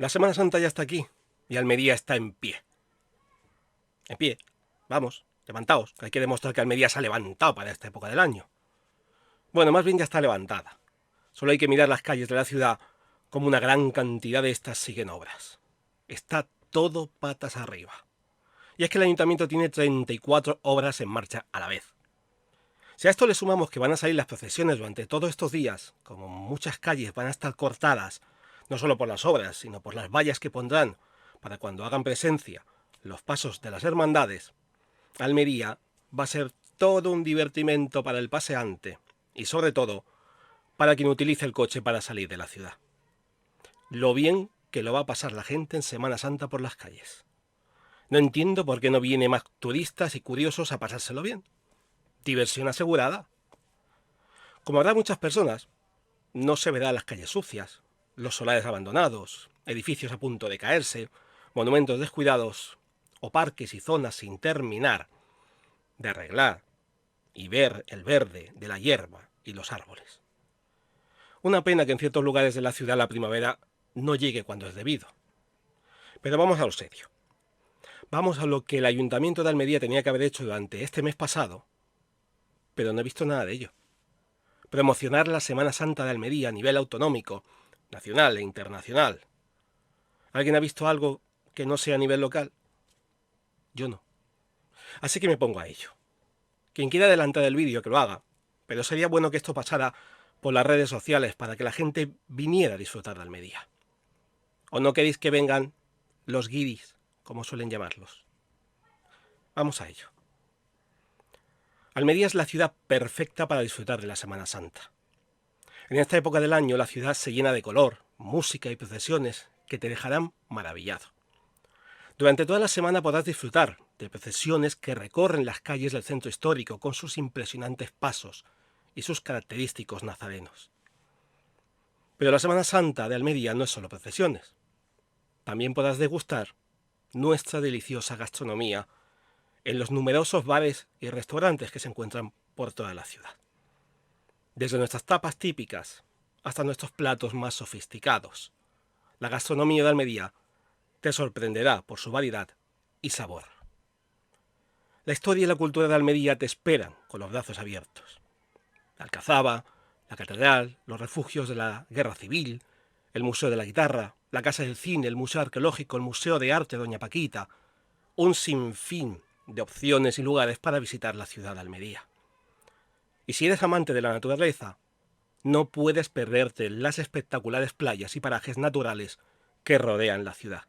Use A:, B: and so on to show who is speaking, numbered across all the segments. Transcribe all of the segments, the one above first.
A: La Semana Santa ya está aquí y Almería está en pie. En pie. Vamos, levantaos, que hay que demostrar que Almería se ha levantado para esta época del año. Bueno, más bien ya está levantada. Solo hay que mirar las calles de la ciudad como una gran cantidad de estas siguen obras. Está todo patas arriba. Y es que el ayuntamiento tiene 34 obras en marcha a la vez. Si a esto le sumamos que van a salir las procesiones durante todos estos días, como muchas calles van a estar cortadas, no solo por las obras, sino por las vallas que pondrán para cuando hagan presencia los pasos de las hermandades, Almería va a ser todo un divertimento para el paseante y sobre todo para quien utilice el coche para salir de la ciudad. Lo bien que lo va a pasar la gente en Semana Santa por las calles. No entiendo por qué no vienen más turistas y curiosos a pasárselo bien. Diversión asegurada. Como habrá muchas personas, no se verán las calles sucias, los solares abandonados, edificios a punto de caerse, monumentos descuidados o parques y zonas sin terminar de arreglar y ver el verde de la hierba y los árboles. Una pena que en ciertos lugares de la ciudad la primavera no llegue cuando es debido. Pero vamos a lo serio. Vamos a lo que el Ayuntamiento de Almería tenía que haber hecho durante este mes pasado, pero no he visto nada de ello. Promocionar la Semana Santa de Almería a nivel autonómico, nacional e internacional. ¿Alguien ha visto algo que no sea a nivel local? Yo no. Así que me pongo a ello. Quien quiera adelantar el vídeo que lo haga, pero sería bueno que esto pasara por las redes sociales para que la gente viniera a disfrutar de Almería. ¿O no queréis que vengan los guiris, como suelen llamarlos? Vamos a ello. Almería es la ciudad perfecta para disfrutar de la Semana Santa. En esta época del año la ciudad se llena de color, música y procesiones que te dejarán maravillado. Durante toda la semana podrás disfrutar de procesiones que recorren las calles del centro histórico con sus impresionantes pasos y sus característicos nazarenos. Pero la Semana Santa de Almería no es solo procesiones. También podrás degustar nuestra deliciosa gastronomía en los numerosos bares y restaurantes que se encuentran por toda la ciudad. Desde nuestras tapas típicas hasta nuestros platos más sofisticados, la gastronomía de Almería te sorprenderá por su variedad y sabor. La historia y la cultura de Almería te esperan con los brazos abiertos. La Alcazaba, la Catedral, los refugios de la Guerra Civil, el Museo de la Guitarra, la Casa del Cine, el Museo Arqueológico, el Museo de Arte Doña Paquita, un sinfín de opciones y lugares para visitar la ciudad de Almería. Y si eres amante de la naturaleza, no puedes perderte las espectaculares playas y parajes naturales que rodean la ciudad.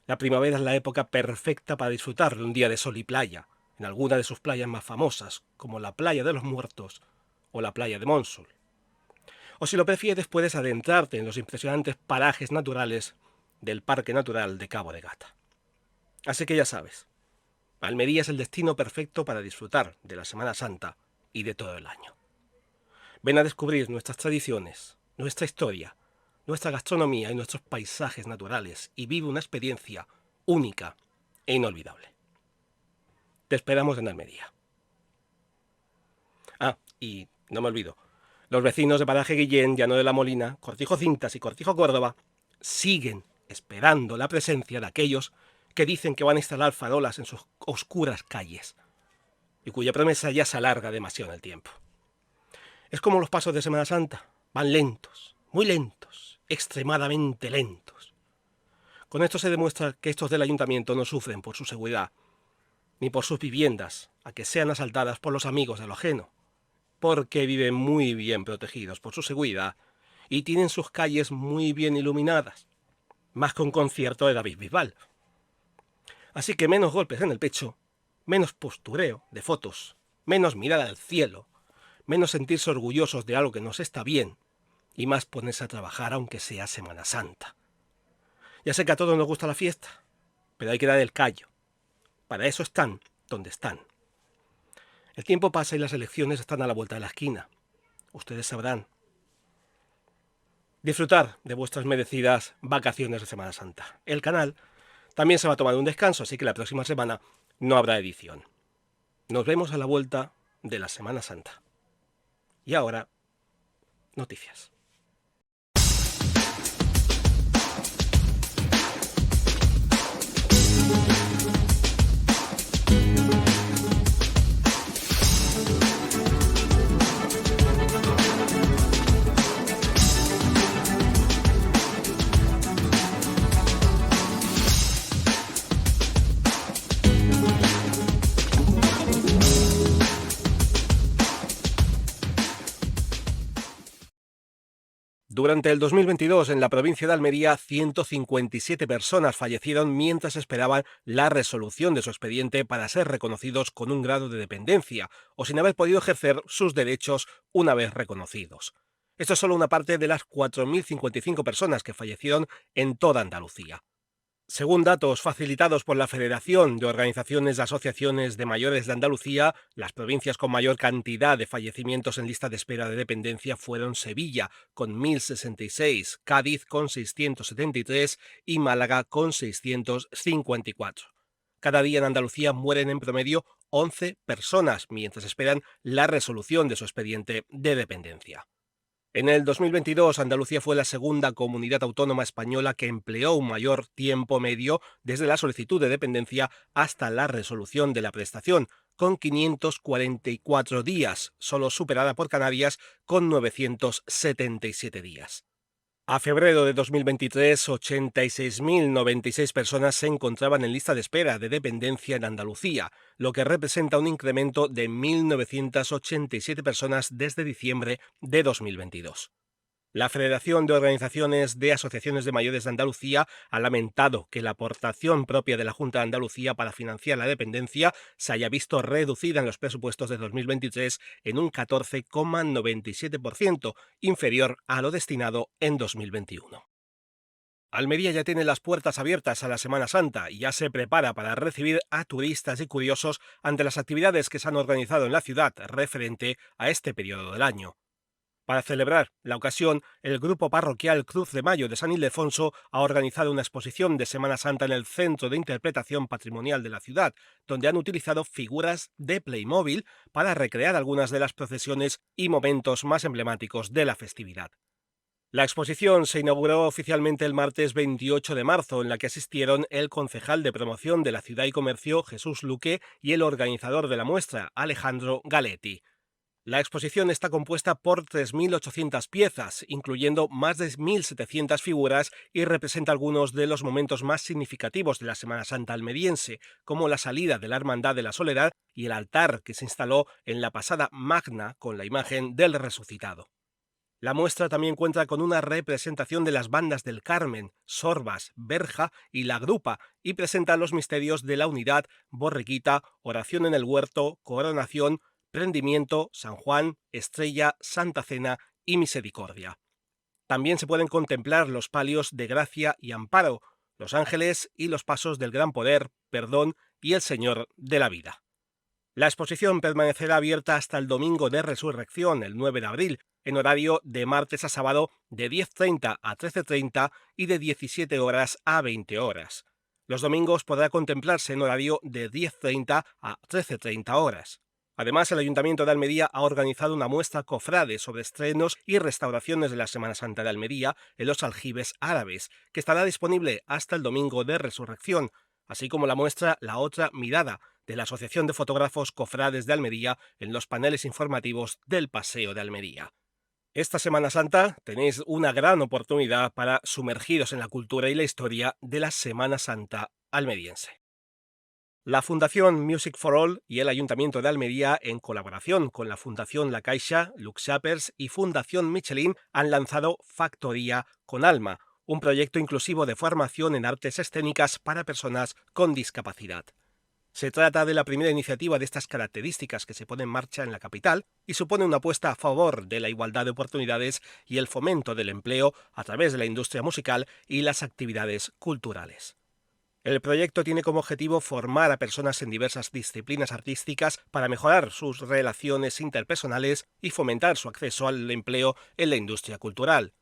A: La primavera es la época perfecta para disfrutar de un día de sol y playa, en alguna de sus playas más famosas, como la Playa de los Muertos o la Playa de Mónsul. O si lo prefieres, puedes adentrarte en los impresionantes parajes naturales del Parque Natural de Cabo de Gata. Así que ya sabes, Almería es el destino perfecto para disfrutar de la Semana Santa y de todo el año. Ven a descubrir nuestras tradiciones, nuestra historia, nuestra gastronomía y nuestros paisajes naturales y vive una experiencia única e inolvidable. Te esperamos en Almería. Ah, y no me olvido, los vecinos de Paraje Guillén, Llano de la Molina, Cortijo Cintas y Cortijo Córdoba siguen esperando la presencia de aquellos que dicen que van a instalar farolas en sus oscuras calles y cuya promesa ya se alarga demasiado en el tiempo. Es como los pasos de Semana Santa, van lentos, muy lentos, extremadamente lentos. Con esto se demuestra que estos del ayuntamiento no sufren por su seguridad, ni por sus viviendas, a que sean asaltadas por los amigos de lo ajeno, porque viven muy bien protegidos por su seguridad y tienen sus calles muy bien iluminadas, más que un concierto de David Bisbal. Así que menos golpes en el pecho, menos postureo de fotos, menos mirada al cielo, menos sentirse orgullosos de algo que nos está bien y más ponerse a trabajar aunque sea Semana Santa. Ya sé que a todos nos gusta la fiesta, pero hay que dar el callo. Para eso están donde están. El tiempo pasa y las elecciones están a la vuelta de la esquina. Ustedes sabrán. Disfrutar de vuestras merecidas vacaciones de Semana Santa. El canal también se va a tomar un descanso, así que la próxima semana no habrá edición. Nos vemos a la vuelta de la Semana Santa. Y ahora, noticias. Durante el 2022, en la provincia de Almería, 157 personas fallecieron mientras esperaban la resolución de su expediente para ser reconocidos con un grado de dependencia o sin haber podido ejercer sus derechos una vez reconocidos. Esto es solo una parte de las 4.055 personas que fallecieron en toda Andalucía. Según datos facilitados por la Federación de Organizaciones de Asociaciones de Mayores de Andalucía, las provincias con mayor cantidad de fallecimientos en lista de espera de dependencia fueron Sevilla, con 1.066, Cádiz, con 673 y Málaga, con 654. Cada día en Andalucía mueren en promedio 11 personas mientras esperan la resolución de su expediente de dependencia. En el 2022, Andalucía fue la segunda comunidad autónoma española que empleó un mayor tiempo medio desde la solicitud de dependencia hasta la resolución de la prestación, con 544 días, solo superada por Canarias con 977 días. A febrero de 2023, 86.096 personas se encontraban en lista de espera de dependencia en Andalucía, lo que representa un incremento de 1.987 personas desde diciembre de 2022. La Federación de Organizaciones de Asociaciones de Mayores de Andalucía ha lamentado que la aportación propia de la Junta de Andalucía para financiar la dependencia se haya visto reducida en los presupuestos de 2023 en un 14,97%, inferior a lo destinado en 2021. Almería ya tiene las puertas abiertas a la Semana Santa y ya se prepara para recibir a turistas y curiosos ante las actividades que se han organizado en la ciudad referente a este periodo del año. Para celebrar la ocasión, el grupo parroquial Cruz de Mayo de San Ildefonso ha organizado una exposición de Semana Santa en el Centro de Interpretación Patrimonial de la ciudad, donde han utilizado figuras de Playmobil para recrear algunas de las procesiones y momentos más emblemáticos de la festividad. La exposición se inauguró oficialmente el martes 28 de marzo, en la que asistieron el concejal de promoción de la Ciudad y Comercio, Jesús Luque, y el organizador de la muestra, Alejandro Galetti. La exposición está compuesta por 3.800 piezas, incluyendo más de 1.700 figuras, y representa algunos de los momentos más significativos de la Semana Santa almeriense, como la salida de la Hermandad de la Soledad y el altar que se instaló en la pasada Magna con la imagen del resucitado. La muestra también cuenta con una representación de las bandas del Carmen, Sorbas, Berja y La Grupa, y presenta los misterios de la Unidad, Borriquita, Oración en el Huerto, Coronación, Prendimiento, San Juan, Estrella, Santa Cena y Misericordia. También se pueden contemplar los palios de Gracia y Amparo, los ángeles y los pasos del Gran Poder, Perdón y el Señor de la Vida. La exposición permanecerá abierta hasta el domingo de Resurrección, el 9 de abril, en horario de martes a sábado de 10:30 a 13:30 y de 17 horas a 20 horas. Los domingos podrá contemplarse en horario de 10:30 a 13:30 horas. Además, el Ayuntamiento de Almería ha organizado una muestra cofrade sobre estrenos y restauraciones de la Semana Santa de Almería en los aljibes árabes, que estará disponible hasta el domingo de Resurrección, así como la muestra La Otra Mirada, de la Asociación de Fotógrafos Cofrades de Almería en los paneles informativos del Paseo de Almería. Esta Semana Santa tenéis una gran oportunidad para sumergiros en la cultura y la historia de la Semana Santa almeriense. La Fundación Music for All y el Ayuntamiento de Almería, en colaboración con la Fundación La Caixa, Lux Shapers y Fundación Michelin, han lanzado Factoría con Alma, un proyecto inclusivo de formación en artes escénicas para personas con discapacidad. Se trata de la primera iniciativa de estas características que se pone en marcha en la capital y supone una apuesta a favor de la igualdad de oportunidades y el fomento del empleo a través de la industria musical y las actividades culturales. El proyecto tiene como objetivo formar a personas en diversas disciplinas artísticas para mejorar sus relaciones interpersonales y fomentar su acceso al empleo en la industria cultural.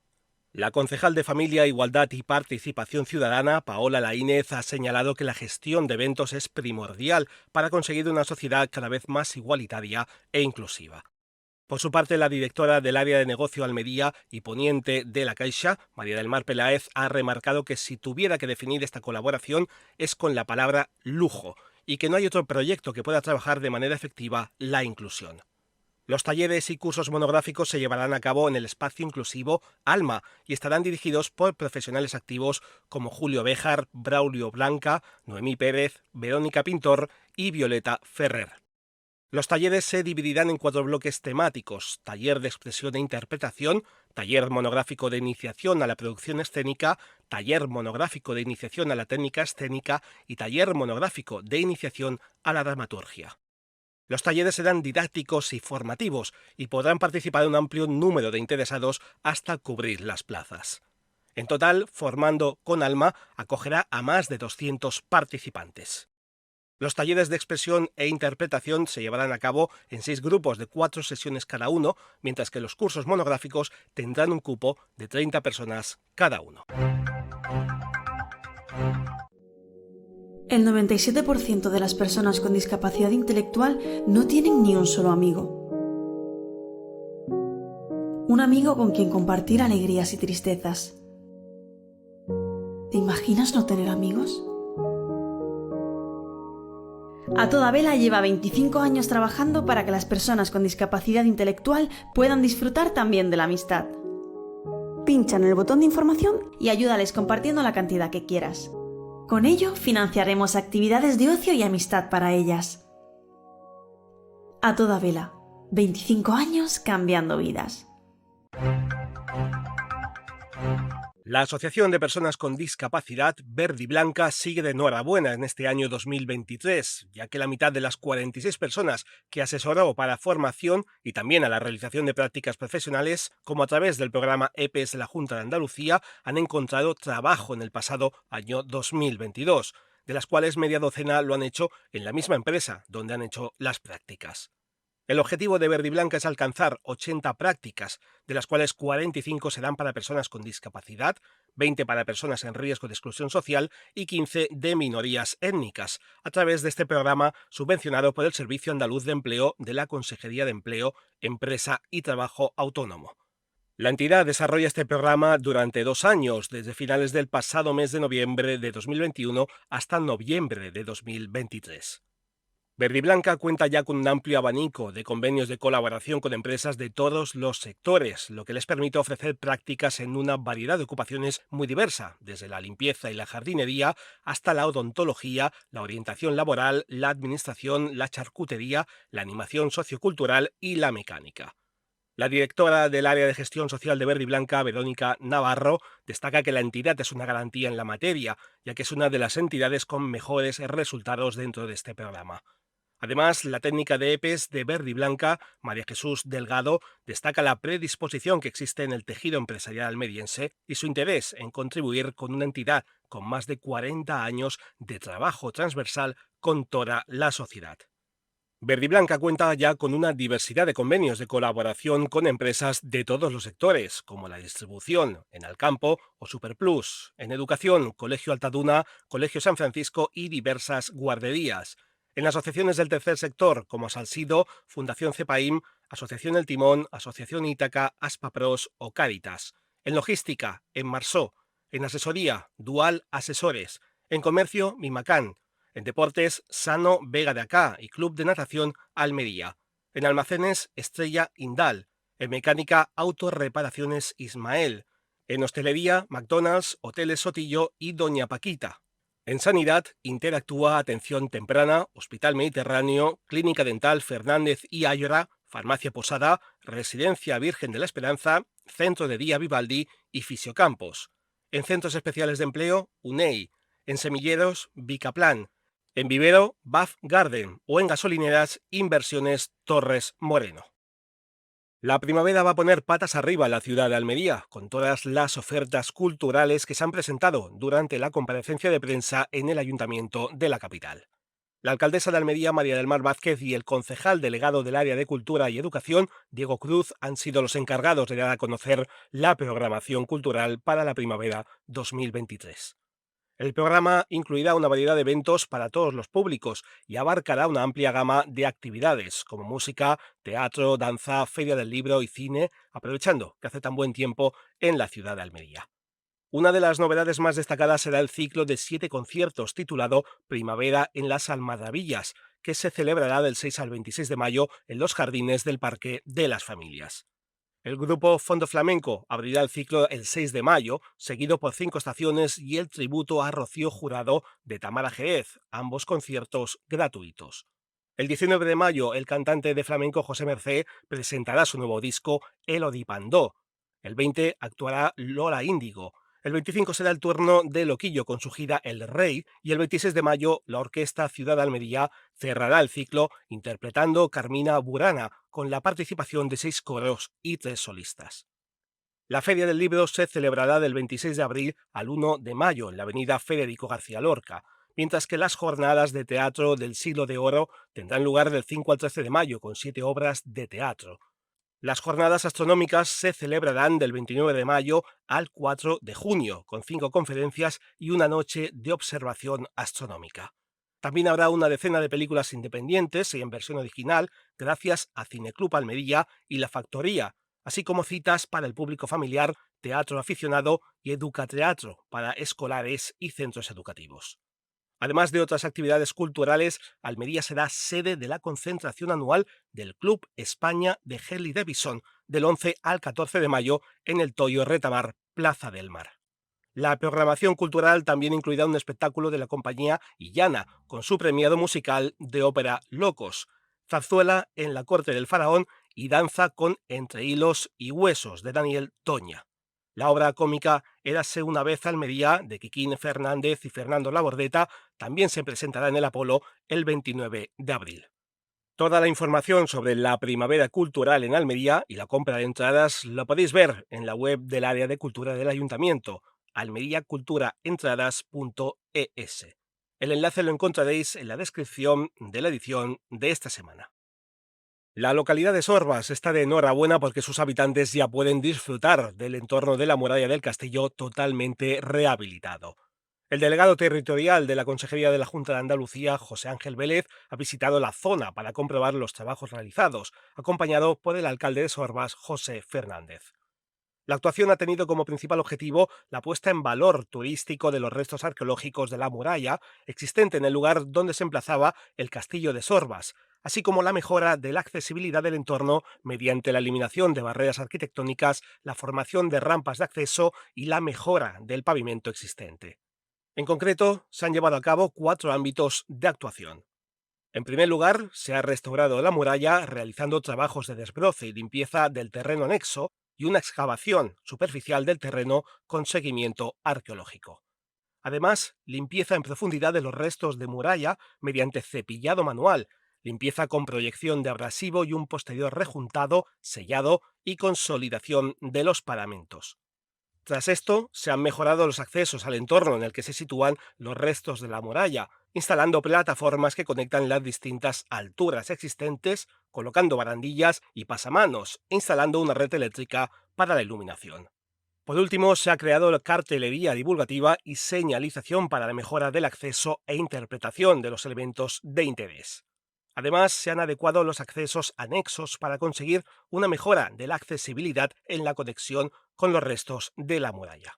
A: La concejal de Familia, Igualdad y Participación Ciudadana, Paola Laínez, ha señalado que la gestión de eventos es primordial para conseguir una sociedad cada vez más igualitaria e inclusiva. Por su parte, la directora del área de negocio Almería y poniente de La Caixa, María del Mar Peláez, ha remarcado que si tuviera que definir esta colaboración es con la palabra lujo y que no hay otro proyecto que pueda trabajar de manera efectiva la inclusión. Los talleres y cursos monográficos se llevarán a cabo en el espacio inclusivo Alma y estarán dirigidos por profesionales activos como Julio Béjar, Braulio Blanca, Noemí Pérez, Verónica Pintor y Violeta Ferrer. Los talleres se dividirán en 4 bloques temáticos: taller de expresión e interpretación, taller monográfico de iniciación a la producción escénica, taller monográfico de iniciación a la técnica escénica y taller monográfico de iniciación a la dramaturgia. Los talleres serán didácticos y formativos y podrán participar un amplio número de interesados hasta cubrir las plazas. En total, Formando con Alma acogerá a más de 200 participantes. Los talleres de expresión e interpretación se llevarán a cabo en 6 grupos de 4 sesiones cada uno, mientras que los cursos monográficos tendrán un cupo de 30 personas cada uno.
B: El 97% de las personas con discapacidad intelectual no tienen ni un solo amigo. Un amigo con quien compartir alegrías y tristezas. ¿Te imaginas no tener amigos? A Toda Vela lleva 25 años trabajando para que las personas con discapacidad intelectual puedan disfrutar también de la amistad. Pincha en el botón de información y ayúdales compartiendo la cantidad que quieras. Con ello financiaremos actividades de ocio y amistad para ellas. A Toda Vela, 25 años cambiando vidas.
A: La Asociación de Personas con Discapacidad Verde y Blanca sigue de enhorabuena en este año 2023, ya que la mitad de las 46 personas que asesoró para formación y también a la realización de prácticas profesionales, como a través del programa EPES de la Junta de Andalucía, han encontrado trabajo en el pasado año 2022, de las cuales media docena lo han hecho en la misma empresa donde han hecho las prácticas. El objetivo de Verde y Blanca es alcanzar 80 prácticas, de las cuales 45 serán para personas con discapacidad, 20 para personas en riesgo de exclusión social y 15 de minorías étnicas, a través de este programa subvencionado por el Servicio Andaluz de Empleo de la Consejería de Empleo, Empresa y Trabajo Autónomo. La entidad desarrolla este programa durante 2 años, desde finales del pasado mes de noviembre de 2021 hasta noviembre de 2023. Verde y Blanca cuenta ya con un amplio abanico de convenios de colaboración con empresas de todos los sectores, lo que les permite ofrecer prácticas en una variedad de ocupaciones muy diversa, desde la limpieza y la jardinería hasta la odontología, la orientación laboral, la administración, la charcutería, la animación sociocultural y la mecánica. La directora del área de gestión social de Verde y Blanca, Verónica Navarro, destaca que la entidad es una garantía en la materia, ya que es una de las entidades con mejores resultados dentro de este programa. Además, la técnica de EPES de Verde y Blanca, María Jesús Delgado, destaca la predisposición que existe en el tejido empresarial almeriense y su interés en contribuir con una entidad con más de 40 años de trabajo transversal con toda la sociedad. Verde y Blanca cuenta ya con una diversidad de convenios de colaboración con empresas de todos los sectores, como la distribución, en Alcampo o Superplus, en educación, Colegio Altaduna, Colegio San Francisco y diversas guarderías, en asociaciones del tercer sector, como Salsido, Fundación Cepaim, Asociación El Timón, Asociación Ítaca, Aspapros o Cáritas, en logística, en Marsó, en asesoría, Dual Asesores, en comercio, Mimacán, en deportes, Sano Vega de Acá y Club de Natación Almería, en almacenes, Estrella Indal, en mecánica, Autorreparaciones Ismael, en hostelería, McDonald's, Hoteles Sotillo y Doña Paquita. En sanidad, Interactúa Atención Temprana, Hospital Mediterráneo, Clínica Dental Fernández y Ayora, Farmacia Posada, Residencia Virgen de la Esperanza, Centro de Día Vivaldi y Fisiocampos. En centros especiales de empleo, UNEI. En semilleros, Vicaplan. En vivero, Bath Garden. O en gasolineras, Inversiones Torres Moreno. La primavera va a poner patas arriba en la ciudad de Almería, con todas las ofertas culturales que se han presentado durante la comparecencia de prensa en el ayuntamiento de la capital. La alcaldesa de Almería, María del Mar Vázquez, y el concejal delegado del área de Cultura y Educación, Diego Cruz, han sido los encargados de dar a conocer la programación cultural para la primavera 2023. El programa incluirá una variedad de eventos para todos los públicos y abarcará una amplia gama de actividades como música, teatro, danza, feria del libro y cine, aprovechando que hace tan buen tiempo en la ciudad de Almería. Una de las novedades más destacadas será el ciclo de 7 conciertos titulado Primavera en las Almaravillas, que se celebrará del 6 al 26 de mayo en los jardines del Parque de las Familias. El grupo Fondo Flamenco abrirá el ciclo el 6 de mayo, seguido por 5 estaciones y el tributo a Rocío Jurado de Tamara Jerez, ambos conciertos gratuitos. El 19 de mayo, el cantante de flamenco José Mercé presentará su nuevo disco El Odipandó. El 20 actuará Lola Índigo. El 25 será el turno de Loquillo con su gira El Rey y el 26 de mayo la Orquesta Ciudad de Almería cerrará el ciclo interpretando Carmina Burana con la participación de 6 coros y 3 solistas. La Feria del Libro se celebrará del 26 de abril al 1 de mayo en la avenida Federico García Lorca, mientras que las jornadas de teatro del Siglo de Oro tendrán lugar del 5 al 13 de mayo con 7 obras de teatro. Las jornadas astronómicas se celebrarán del 29 de mayo al 4 de junio, con 5 conferencias y una noche de observación astronómica. También habrá una decena de películas independientes y en versión original, gracias a Cineclub Almería y La Factoría, así como citas para el público familiar, teatro aficionado y educateatro para escolares y centros educativos. Además de otras actividades culturales, Almería será sede de la concentración anual del Club España de Harley Davidson del 11 al 14 de mayo en el Toyo Retamar, Plaza del Mar. La programación cultural también incluirá un espectáculo de la compañía Illana, con su premiado musical de ópera Locos, zarzuela en la corte del faraón y danza con Entre hilos y huesos de Daniel Toña. La obra cómica Érase una vez Almería de Quiquín Fernández y Fernando Labordeta también se presentará en el Apolo el 29 de abril. Toda la información sobre la primavera cultural en Almería y la compra de entradas la podéis ver en la web del área de cultura del ayuntamiento, almeriaculturaentradas.es. El enlace lo encontraréis en la descripción de la edición de esta semana. La localidad de Sorbas está de enhorabuena porque sus habitantes ya pueden disfrutar del entorno de la muralla del castillo totalmente rehabilitado. El delegado territorial de la Consejería de la Junta de Andalucía, José Ángel Vélez, ha visitado la zona para comprobar los trabajos realizados, acompañado por el alcalde de Sorbas, José Fernández. La actuación ha tenido como principal objetivo la puesta en valor turístico de los restos arqueológicos de la muralla existente en el lugar donde se emplazaba el castillo de Sorbas, así como la mejora de la accesibilidad del entorno mediante la eliminación de barreras arquitectónicas, la formación de rampas de acceso y la mejora del pavimento existente. En concreto, se han llevado a cabo 4 ámbitos de actuación. En primer lugar, se ha restaurado la muralla realizando trabajos de desbroce y limpieza del terreno anexo y una excavación superficial del terreno con seguimiento arqueológico. Además, limpieza en profundidad de los restos de muralla mediante cepillado manual, limpieza con proyección de abrasivo y un posterior rejuntado, sellado y consolidación de los paramentos. Tras esto, se han mejorado los accesos al entorno en el que se sitúan los restos de la muralla, instalando plataformas que conectan las distintas alturas existentes, colocando barandillas y pasamanos, e instalando una red eléctrica para la iluminación. Por último, se ha creado cartelería divulgativa y señalización para la mejora del acceso e interpretación de los elementos de interés. Además, se han adecuado los accesos anexos para conseguir una mejora de la accesibilidad en la conexión con los restos de la muralla.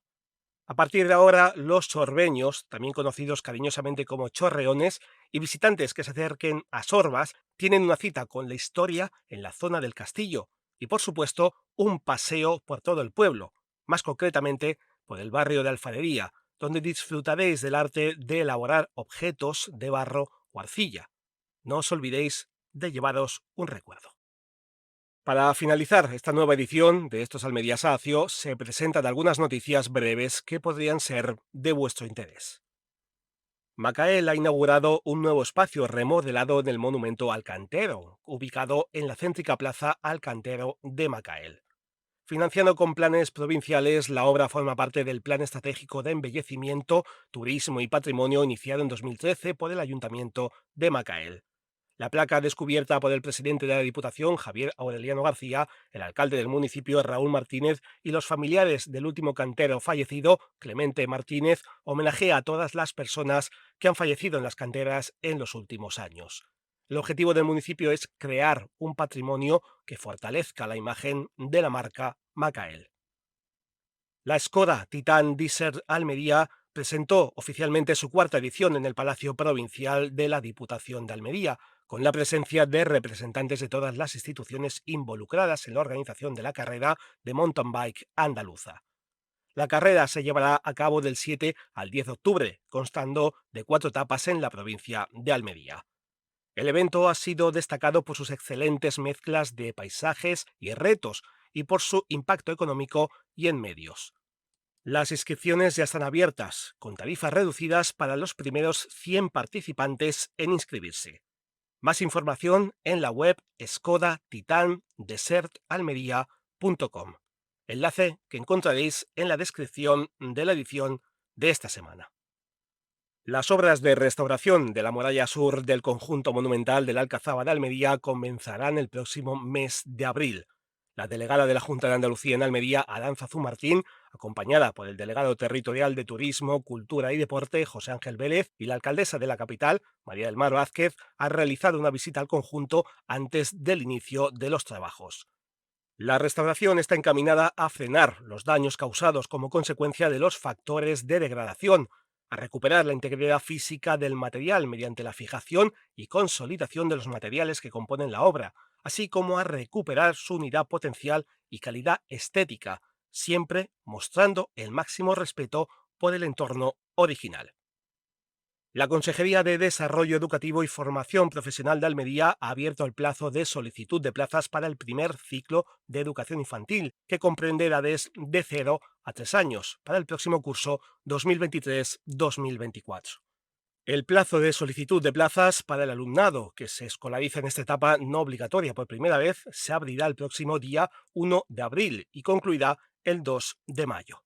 A: A partir de ahora, los sorbeños, también conocidos cariñosamente como chorreones, y visitantes que se acerquen a Sorbas, tienen una cita con la historia en la zona del castillo y, por supuesto, un paseo por todo el pueblo, más concretamente por el barrio de Alfarería, donde disfrutaréis del arte de elaborar objetos de barro o arcilla. No os olvidéis de llevaros un recuerdo. Para finalizar esta nueva edición de Estos Almería Sacio, se presentan algunas noticias breves que podrían ser de vuestro interés. Macael ha inaugurado un nuevo espacio remodelado en el monumento al Cantero, ubicado en la céntrica plaza Al Cantero de Macael. Financiando con planes provinciales, la obra forma parte del Plan Estratégico de Embellecimiento, Turismo y Patrimonio iniciado en 2013 por el Ayuntamiento de Macael. La placa descubierta por el presidente de la Diputación, Javier Aureliano García, el alcalde del municipio, Raúl Martínez, y los familiares del último cantero fallecido, Clemente Martínez, homenajea a todas las personas que han fallecido en las canteras en los últimos años. El objetivo del municipio es crear un patrimonio que fortalezca la imagen de la marca Macael. La Skoda Titan Diesel Almería presentó oficialmente su 4ª edición en el Palacio Provincial de la Diputación de Almería, con la presencia de representantes de todas las instituciones involucradas en la organización de la carrera de mountain bike andaluza. La carrera se llevará a cabo del 7 al 10 de octubre, constando de 4 etapas en la provincia de Almería. El evento ha sido destacado por sus excelentes mezclas de paisajes y retos, y por su impacto económico y en medios. Las inscripciones ya están abiertas, con tarifas reducidas para los primeros 100 participantes en inscribirse. Más información en la web skoda-titan-desert-almería.com, enlace que encontraréis en la descripción de la edición de esta semana. Las obras de restauración de la muralla sur del conjunto monumental de la Alcazaba de Almería comenzarán el próximo mes de abril. La delegada de la Junta de Andalucía en Almería, Arantzazu Martín, acompañada por el delegado territorial de Turismo, Cultura y Deporte, José Ángel Vélez, y la alcaldesa de la capital, María del Mar Vázquez, ha realizado una visita al conjunto antes del inicio de los trabajos. La restauración está encaminada a frenar los daños causados como consecuencia de los factores de degradación, a recuperar la integridad física del material mediante la fijación y consolidación de los materiales que componen la obra, así como a recuperar su unidad potencial y calidad estética, siempre mostrando el máximo respeto por el entorno original. La Consejería de Desarrollo Educativo y Formación Profesional de Almería ha abierto el plazo de solicitud de plazas para el primer ciclo de educación infantil, que comprende edades de 0 a 3 años, para el próximo curso 2023-2024. El plazo de solicitud de plazas para el alumnado que se escolariza en esta etapa no obligatoria por primera vez se abrirá el próximo día 1 de abril y concluirá el 2 de mayo.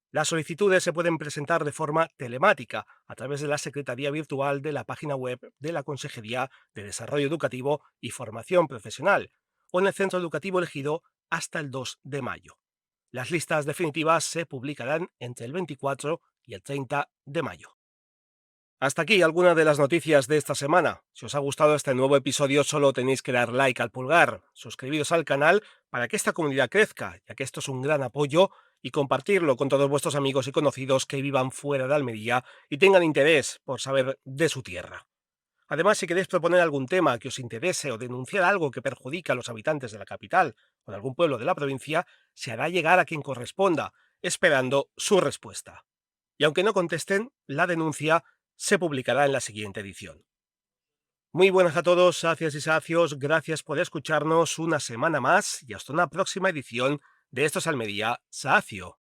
A: Las solicitudes se pueden presentar de forma telemática a través de la Secretaría Virtual de la página web de la Consejería de Desarrollo Educativo y Formación Profesional o en el centro educativo elegido hasta el 2 de mayo. Las listas definitivas se publicarán entre el 24 y el 30 de mayo. Hasta aquí algunas de las noticias de esta semana. Si os ha gustado este nuevo episodio, solo tenéis que dar like al pulgar, suscribiros al canal para que esta comunidad crezca, ya que esto es un gran apoyo, y compartirlo con todos vuestros amigos y conocidos que vivan fuera de Almería y tengan interés por saber de su tierra. Además, si queréis proponer algún tema que os interese o denunciar algo que perjudica a los habitantes de la capital o de algún pueblo de la provincia, se hará llegar a quien corresponda, esperando su respuesta. Y aunque no contesten, la denuncia se publicará en la siguiente edición. Muy buenas a todos, sacias y sacios, gracias por escucharnos una semana más y hasta una próxima edición de Esto es Almería Sacio.